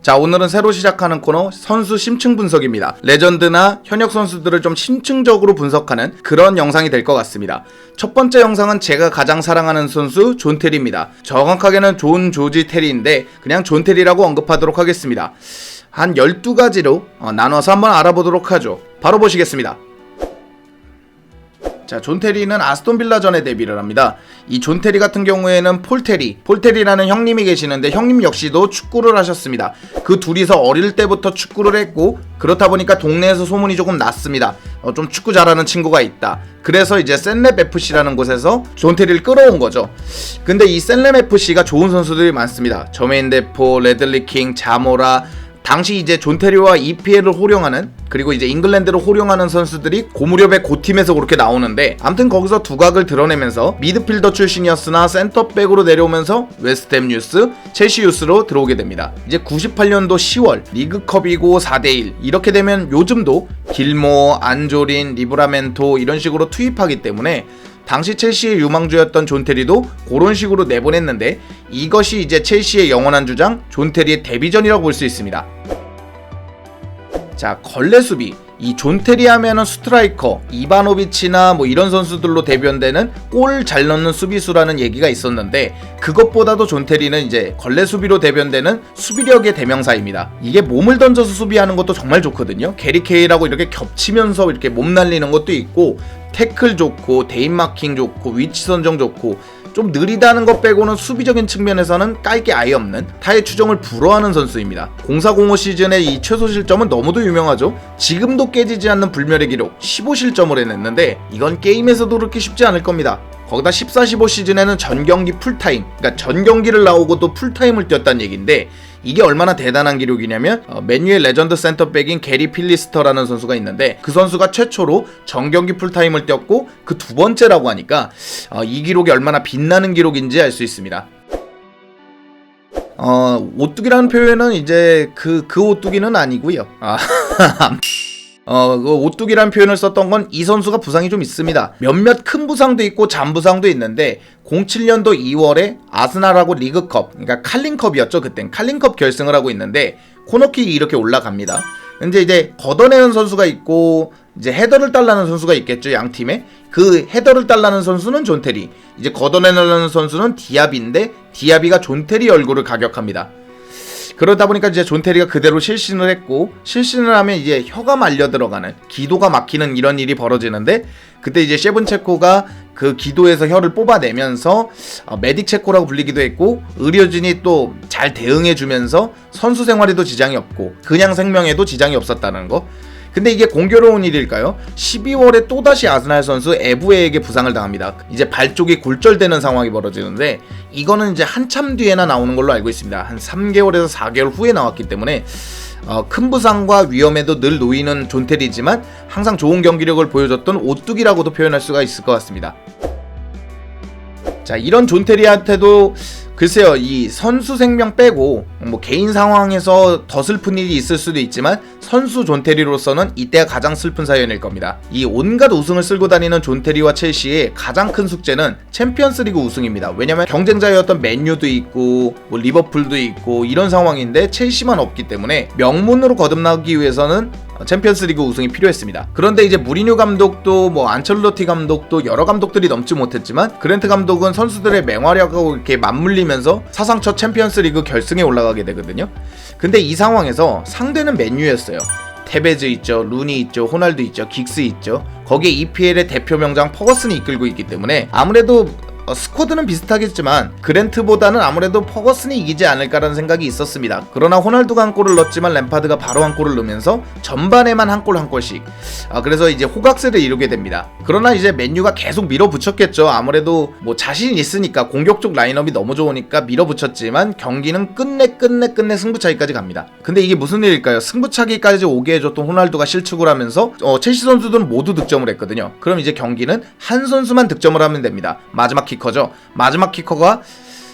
자, 오늘은 새로 시작하는 코너 선수 심층 분석입니다. 레전드나 현역 선수들을 좀 심층적으로 분석하는 그런 영상이 될 것 같습니다. 첫 번째 영상은 제가 가장 사랑하는 선수 존 테리입니다. 정확하게는 존 조지 테리인데 그냥 존 테리라고 언급하도록 하겠습니다. 한 12가지로 나눠서 한번 알아보도록 하죠. 바로 보시겠습니다. 자, 존 테리는 아스톤 빌라전에 데뷔를 합니다. 이 존 테리 같은 경우에는 폴 테리라는 형님이 계시는데 형님 역시도 축구를 하셨습니다. 그 둘이서 어릴 때부터 축구를 했고 그렇다 보니까 동네에서 소문이 조금 났습니다. 좀 축구 잘하는 친구가 있다. 그래서 이제 샌랩 FC라는 곳에서 존 테리를 끌어온 거죠. 근데 이 샌랩 FC가 좋은 선수들이 많습니다. 저메인 데포, 레들리 킹, 자모라, 당시 이제 존 테리와 EPL을 호령하는, 그리고 이제 잉글랜드를 호령하는 선수들이 고무렵의 고팀에서 그렇게 나오는데, 아무튼 거기서 두각을 드러내면서 미드필더 출신이었으나 센터백으로 내려오면서 웨스트햄 유스, 첼시 유스로 들어오게 됩니다. 이제 98년도 10월 리그컵이고 4대1 이렇게 되면 요즘도 길모, 안조린, 리브라멘토 이런 식으로 투입하기 때문에 당시 첼시의 유망주였던 존 테리도 그런 식으로 내보냈는데, 이것이 이제 첼시의 영원한 주장 존 테리의 데뷔전이라고 볼 수 있습니다. 자, 걸레 수비. 이 존 테리 하면은 스트라이커, 이바노비치나 뭐 이런 선수들로 대변되는 골 잘 넣는 수비수라는 얘기가 있었는데, 그것보다도 존 테리는 이제 걸레 수비로 대변되는 수비력의 대명사입니다. 이게 몸을 던져서 수비하는 것도 정말 좋거든요. 게리 케일하고 이렇게 겹치면서 이렇게 몸 날리는 것도 있고, 태클 좋고, 대인 마킹 좋고, 위치 선정 좋고, 좀 느리다는 것 빼고는 수비적인 측면에서는 깔 게 아예 없는, 타의 추종을 불허하는 선수입니다. 04-05 시즌의 이 최소 실점은 너무도 유명하죠. 지금도 깨지지 않는 불멸의 기록 15실점을 해냈는데 이건 게임에서도 그렇게 쉽지 않을 겁니다. 거기다 14-15 시즌에는 전경기 풀타임, 그러니까 전경기를 나오고 또 풀타임을 뛰었다는 얘기인데, 이게 얼마나 대단한 기록이냐면 맨유의 레전드 센터백인 게리 필리스터라는 선수가 있는데, 그 선수가 최초로 전경기 풀타임을 뛰었고 그 두 번째라고 하니까 이 기록이 얼마나 빛나는 기록인지 알 수 있습니다. 오뚜기라는 표현은 이제 그 오뚜기는 아니고요. 그 오뚜기라는 표현을 썼던 건 이 선수가 부상이 좀 있습니다. 몇몇 큰 부상도 있고 잔부상도 있는데, 07년도 2월에 아스날하고 리그컵, 그러니까 칼링컵이었죠. 그땐 칼링컵 결승을 하고 있는데 코너킥이 이렇게 올라갑니다. 근데 이제 걷어내는 선수가 있고 이제 헤더를 달라는 선수가 있겠죠, 양 팀에. 그 헤더를 달라는 선수는 존 테리, 이제 걷어내는 선수는 디아비인데 디아비가 존 테리 얼굴을 가격합니다. 그러다 보니까 이제 존 테리가 그대로 실신을 했고, 실신을 하면 이제 혀가 말려 들어가는, 기도가 막히는 이런 일이 벌어지는데, 그때 이제 셰븐체코가 그 기도에서 혀를 뽑아내면서 메딕 체코라고 불리기도 했고, 의료진이 또 잘 대응해주면서 선수 생활에도 지장이 없고 그냥 생명에도 지장이 없었다는 거. 근데 이게 공교로운 일일까요? 12월에 또다시 아스날 선수 에브에에게 부상을 당합니다. 이제 발 쪽이 골절되는 상황이 벌어지는데, 이거는 이제 한참 뒤에나 나오는 걸로 알고 있습니다. 한 3개월에서 4개월 후에 나왔기 때문에 큰 부상과 위험에도 늘 놓이는 존 테리지만 항상 좋은 경기력을 보여줬던 오뚜기라고도 표현할 수가 있을 것 같습니다. 자, 이런 존 테리한테도 글쎄요, 이 선수 생명 빼고 뭐 개인 상황에서 더 슬픈 일이 있을 수도 있지만 선수 존 테리로서는 이때가 가장 슬픈 사연일 겁니다. 이 온갖 우승을 쓸고 다니는 존 테리와 첼시의 가장 큰 숙제는 챔피언스리그 우승입니다. 왜냐면 경쟁자였던 맨유도 있고 뭐 리버풀도 있고 이런 상황인데 첼시만 없기 때문에 명문으로 거듭나기 위해서는 챔피언스리그 우승이 필요했습니다. 그런데 이제 무리뉴 감독도 뭐 안첼로티 감독도 여러 감독들이 넘지 못했지만 그랜트 감독은 선수들의 맹활약하고 이렇게 맞물리면서 사상 첫 챔피언스리그 결승에 올라가게 되거든요. 근데 이 상황에서 상대는 맨유였어요. 테베즈 있죠, 루니 있죠, 호날두 있죠, 긱스 있죠. 거기에 EPL의 대표 명장 퍼거슨이 이끌고 있기 때문에 아무래도 스쿼드는 비슷하겠지만 그랜트보다는 아무래도 퍼거슨이 이기지 않을까라는 생각이 있었습니다. 그러나 호날두가 한 골을 넣었지만 램파드가 바로 한 골을 넣으면서 전반에만 한 골씩 그래서 이제 호각세를 이루게 됩니다. 그러나 이제 맨유가 계속 밀어붙였겠죠. 아무래도 뭐 자신 있으니까 공격적 라인업이 너무 좋으니까 밀어붙였지만 경기는 끝내 승부차기까지 갑니다. 근데 이게 무슨 일일까요? 승부차기까지 오게 해줬던 호날두가 실축을 하면서 첼시 선수들은 모두 득점을 했거든요. 그럼 이제 경기는 한 선수만 득점을 하면 됩니다. 마지막 키커죠. 마지막 키커가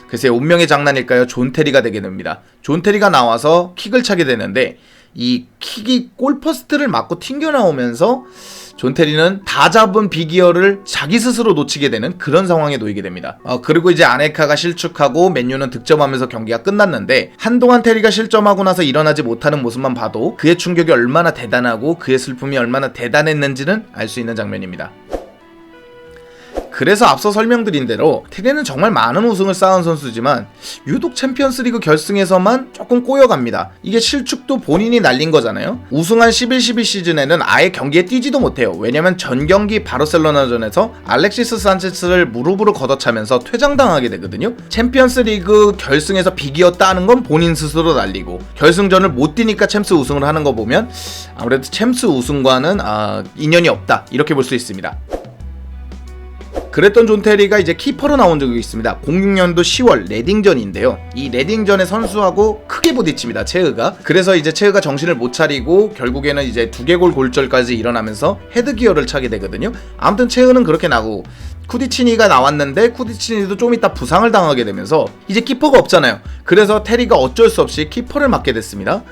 글쎄 운명의 장난일까요? 존 테리가 되게 됩니다. 존 테리가 나와서 킥을 차게 되는데 이 킥이 골퍼스트를 맞고 튕겨 나오면서 존 테리는 다 잡은 비기어를 자기 스스로 놓치게 되는 그런 상황에 놓이게 됩니다. 그리고 이제 아넬카가 실축하고 맨유는 득점하면서 경기가 끝났는데 한동안 테리가 실점하고 나서 일어나지 못하는 모습만 봐도 그의 충격이 얼마나 대단하고 그의 슬픔이 얼마나 대단했는지는 알 수 있는 장면입니다. 그래서 앞서 설명드린 대로 테리는 정말 많은 우승을 쌓은 선수지만 유독 챔피언스리그 결승에서만 조금 꼬여갑니다. 이게 실축도 본인이 날린 거잖아요. 우승한 11-12 시즌에는 아예 경기에 뛰지도 못해요. 왜냐면 전 경기 바르셀로나전에서 알렉시스 산체스를 무릎으로 걷어차면서 퇴장당하게 되거든요. 챔피언스리그 결승에서 비기어 따는 건 본인 스스로 날리고 결승전을 못 뛰니까 챔스 우승을 하는 거 보면 아무래도 챔스 우승과는 인연이 없다 이렇게 볼 수 있습니다. 그랬던 존 테리가 이제 키퍼로 나온 적이 있습니다. 06년도 10월 레딩전인데요. 이 레딩전에 선수하고 크게 부딪힙니다. 체흐가. 그래서 이제 체흐가 정신을 못 차리고 결국에는 이제 두개골 골절까지 일어나면서 헤드기어를 차게 되거든요. 아무튼 체흐는 그렇게 나고 쿠디치니가 나왔는데 쿠디치니도 좀 이따 부상을 당하게 되면서 이제 키퍼가 없잖아요. 그래서 테리가 어쩔 수 없이 키퍼를 맡게 됐습니다.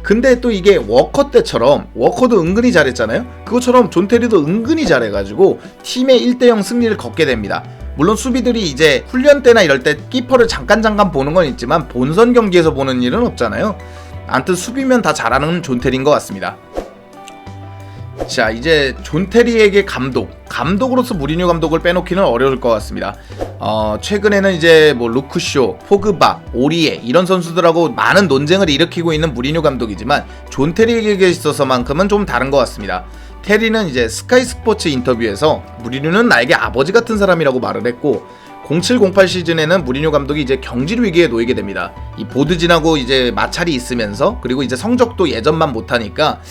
근데 또 이게 워커 때처럼 워커도 은근히 잘했잖아요. 그것처럼 존 테리도 은근히 잘해가지고 팀의 1대0 승리를 거두게 됩니다. 물론 수비들이 이제 훈련 때나 이럴 때 키퍼를 잠깐 보는 건 있지만 본선 경기에서 보는 일은 없잖아요. 아무튼 수비면 다 잘하는 존 테리인 것 같습니다. 자, 이제 존 테리에게 감독으로서 무리뉴 감독을 빼놓기는 어려울 것 같습니다. 최근에는 이제 뭐 루크쇼, 포그바, 오리에 이런 선수들하고 많은 논쟁을 일으키고 있는 무리뉴 감독이지만 존 테리에게 있어서만큼은 좀 다른 것 같습니다. 테리는 이제 스카이 스포츠 인터뷰에서 무리뉴는 나에게 아버지 같은 사람이라고 말을 했고 07-08 시즌에는 무리뉴 감독이 이제 경질 위기에 놓이게 됩니다. 이 보드진하고 이제 마찰이 있으면서 그리고 이제 성적도 예전만 못하니까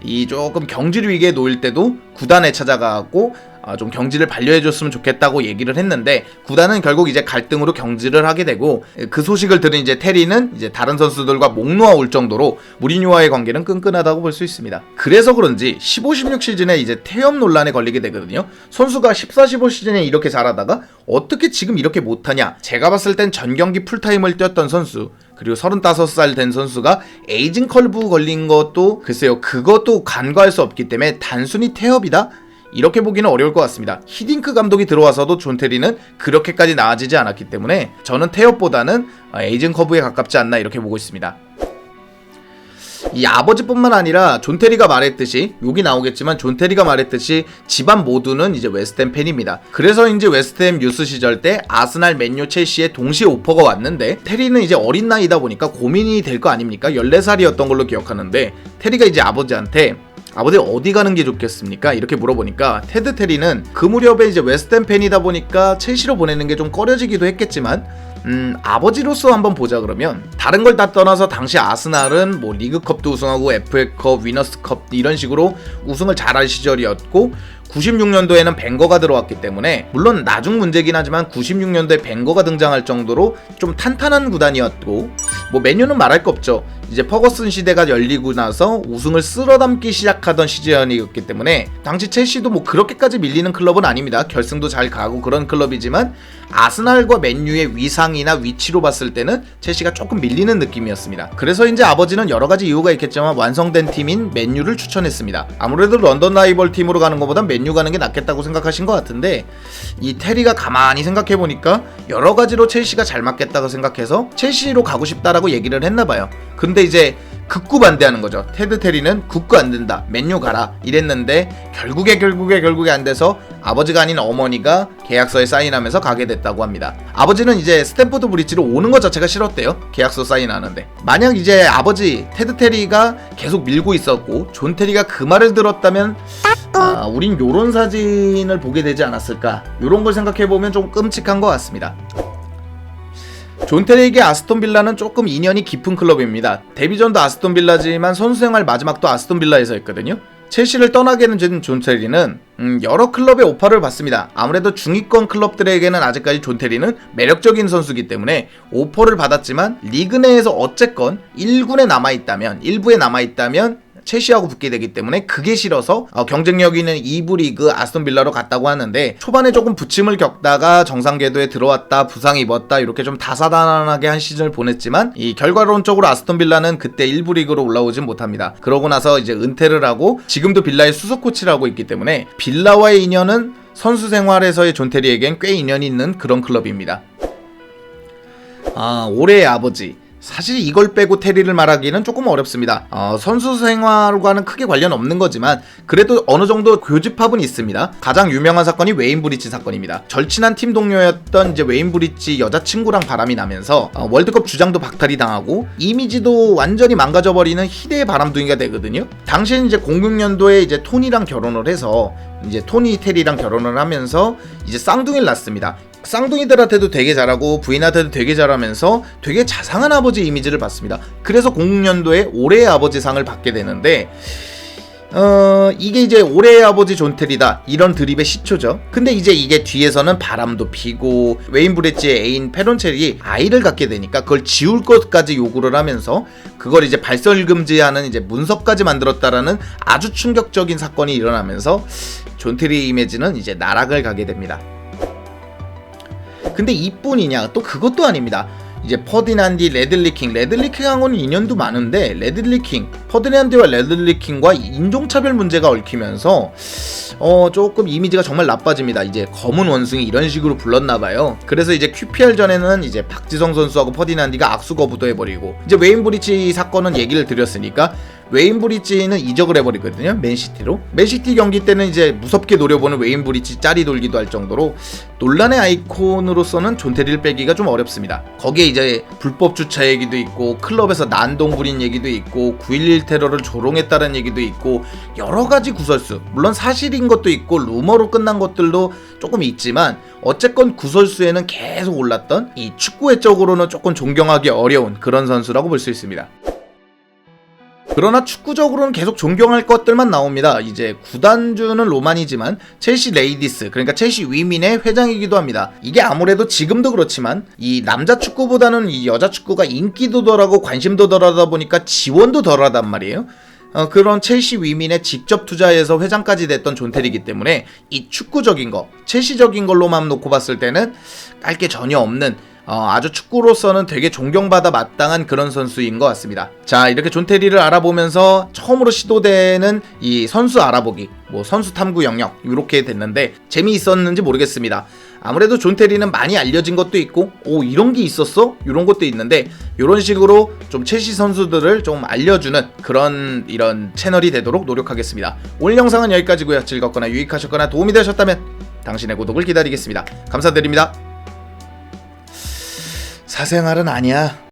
이 조금 경질 위기에 놓일 때도 구단에 찾아가고 좀 경질을 반려해줬으면 좋겠다고 얘기를 했는데 구단은 결국 이제 갈등으로 경질을 하게 되고 그 소식을 들은 이제 테리는 이제 다른 선수들과 목 놓아 올 정도로 무리뉴와의 관계는 끈끈하다고 볼 수 있습니다. 그래서 그런지 15-16 시즌에 이제 퇴업 논란에 걸리게 되거든요. 선수가 14-15 시즌에 이렇게 잘하다가 어떻게 지금 이렇게 못하냐. 제가 봤을 땐 전 경기 풀타임을 뛰었던 선수 그리고 35살 된 선수가 에이징 커브 걸린 것도 글쎄요 그것도 간과할 수 없기 때문에 단순히 퇴업이다? 이렇게 보기는 어려울 것 같습니다. 히딩크 감독이 들어와서도 존 테리는 그렇게까지 나아지지 않았기 때문에 저는 퇴업보다는 에이징 커브에 가깝지 않나 이렇게 보고 있습니다. 이 아버지뿐만 아니라 존 테리가 말했듯이 여기 나오겠지만 존 테리가 말했듯이 집안 모두는 이제 웨스트햄 팬입니다. 그래서 이제 웨스트햄 유스 시절 때 아스날, 맨유, 첼시에 동시에 오퍼가 왔는데 테리는 이제 어린 나이다 보니까 고민이 될 거 아닙니까? 14살이었던 걸로 기억하는데 테리가 이제 아버지 어디 가는 게 좋겠습니까? 이렇게 물어보니까 테드 테리는 그 무렵에 이제 웨스트햄 팬이다 보니까 첼시로 보내는 게 좀 꺼려지기도 했겠지만 아버지로서 한번 보자 그러면 다른 걸 다 떠나서 당시 아스날은 뭐 리그컵도 우승하고 FA컵, 위너스컵 이런 식으로 우승을 잘할 시절이었고 96년도에는 벵거가 들어왔기 때문에 물론 나중 문제긴 하지만 96년도에 벵거가 등장할 정도로 좀 탄탄한 구단이었고 뭐 맨유는 말할 거 없죠. 이제 퍼거슨 시대가 열리고 나서 우승을 쓸어담기 시작하던 시즌이었기 때문에 당시 첼시도 뭐 그렇게까지 밀리는 클럽은 아닙니다. 결승도 잘 가고 그런 클럽이지만 아스날과 맨유의 위상이나 위치로 봤을 때는 첼시가 조금 밀리는 느낌이었습니다. 그래서 이제 아버지는 여러 가지 이유가 있겠지만 완성된 팀인 맨유를 추천했습니다. 아무래도 런던 라이벌 팀으로 가는 것보단 맨유 가는 게 낫겠다고 생각하신 것 같은데 이 테리가 가만히 생각해보니까 여러 가지로 첼시가 잘 맞겠다고 생각해서 첼시로 가고 싶다라고 얘기를 했나봐요. 근데 이제 극구 반대하는 거죠. 테드 테리는 극구 안 된다, 맨유 가라 이랬는데 결국에 안 돼서 아버지가 아닌 어머니가 계약서에 사인하면서 가게 됐다고 합니다. 아버지는 이제 스탠포드 브리지로 오는 것 자체가 싫었대요. 계약서 사인하는데. 만약 이제 아버지 테드 테리가 계속 밀고 있었고 존 테리가 그 말을 들었다면 우린 요런 사진을 보게 되지 않았을까, 요런 걸 생각해보면 좀 끔찍한 것 같습니다. 존 테리에게 아스톤 빌라는 조금 인연이 깊은 클럽입니다. 데뷔전도 아스톤 빌라지만 선수생활 마지막도 아스톤 빌라에서 했거든요. 첼시를 떠나게 된 존 테리는 여러 클럽의 오퍼를 받습니다. 아무래도 중위권 클럽들에게는 아직까지 존 테리는 매력적인 선수이기 때문에 오퍼를 받았지만 리그 내에서 어쨌건 1군에 남아있다면, 1부에 남아있다면 첼시하고 붙게 되기 때문에 그게 싫어서 경쟁력 있는 2부 리그 아스톤 빌라로 갔다고 하는데, 초반에 조금 부침을 겪다가 정상 궤도에 들어왔다 부상 입었다 이렇게 좀 다사다난하게 한 시즌을 보냈지만 이 결과론적으로 아스톤 빌라는 그때 1부 리그로 올라오진 못합니다. 그러고 나서 이제 은퇴를 하고 지금도 빌라의 수석 코치를 하고 있기 때문에 빌라와의 인연은 선수 생활에서의 존 테리에겐 꽤 인연이 있는 그런 클럽입니다. 올해의 아버지, 사실 이걸 빼고 테리를 말하기는 조금 어렵습니다. 선수 생활과는 크게 관련 없는 거지만 그래도 어느 정도 교집합은 있습니다. 가장 유명한 사건이 웨인 브리지 사건입니다. 절친한 팀 동료였던 이제 웨인 브리지 여자친구랑 바람이 나면서 월드컵 주장도 박탈이 당하고 이미지도 완전히 망가져버리는 희대의 바람둥이가 되거든요. 당시엔 이제 06년도에 이제 토니랑 결혼을 해서 이제 토니 테리랑 결혼을 하면서 이제 쌍둥이를 낳습니다. 쌍둥이들한테도 되게 잘하고 부인한테도 되게 잘하면서 되게 자상한 아버지 이미지를 받습니다. 그래서 06년도에 올해의 아버지 상을 받게 되는데 이게 이제 올해의 아버지 존 테리다, 이런 드립의 시초죠. 근데 이제 이게 뒤에서는 바람도 피고 웨인 브리지의 애인 페론첼이 아이를 갖게 되니까 그걸 지울 것까지 요구를 하면서 그걸 이제 발설 금지하는 이제 문서까지 만들었다라는 아주 충격적인 사건이 일어나면서 존 테리 이미지는 이제 나락을 가게 됩니다. 근데 이뿐이냐? 또 그것도 아닙니다. 이제 퍼디난디, 레들리킹하고는 인연도 많은데 레들리킹, 퍼디난디와 레들리킹과 인종차별 문제가 얽히면서 조금 이미지가 정말 나빠집니다. 이제 검은 원숭이 이런 식으로 불렀나봐요. 그래서 이제 QPR 전에는 이제 박지성 선수하고 퍼디난디가 악수 거부도 해버리고, 이제 웨인 브리지 사건은 얘기를 드렸으니까 웨인 브리지는 이적을 해버리거든요. 맨시티로. 맨시티 경기 때는 이제 무섭게 노려보는 웨인 브리지 짤이 돌기도 할 정도로 논란의 아이콘으로서는 존 테리를 빼기가 좀 어렵습니다. 거기에 이제 불법 주차 얘기도 있고 클럽에서 난동 부린 얘기도 있고 9.11 테러를 조롱했다는 얘기도 있고 여러가지 구설수, 물론 사실인 것도 있고 루머로 끝난 것들도 조금 있지만 어쨌건 구설수에는 계속 올랐던, 이 축구 외적으로는 조금 존경하기 어려운 그런 선수라고 볼 수 있습니다. 그러나 축구적으로는 계속 존경할 것들만 나옵니다. 이제 구단주는 로만이지만 첼시 레이디스, 그러니까 첼시 위민의 회장이기도 합니다. 이게 아무래도 지금도 그렇지만 이 남자 축구보다는 이 여자 축구가 인기도 덜하고 관심도 덜하다 보니까 지원도 덜하단 말이에요. 그런 첼시 위민에 직접 투자해서 회장까지 됐던 존 테리이기 때문에 이 축구적인 거, 첼시적인 걸로만 놓고 봤을 때는 깔 게 전혀 없는 아주 축구로서는 되게 존경받아 마땅한 그런 선수인 것 같습니다. 자, 이렇게 존 테리를 알아보면서 처음으로 시도되는 이 선수 알아보기, 뭐 선수 탐구 영역 이렇게 됐는데 재미있었는지 모르겠습니다. 아무래도 존 테리는 많이 알려진 것도 있고 이런 게 있었어? 이런 것도 있는데 이런 식으로 좀 첼시 선수들을 좀 알려주는 그런 이런 채널이 되도록 노력하겠습니다. 오늘 영상은 여기까지고요. 즐겁거나 유익하셨거나 도움이 되셨다면 당신의 구독을 기다리겠습니다. 감사드립니다. 사생활은 아니야.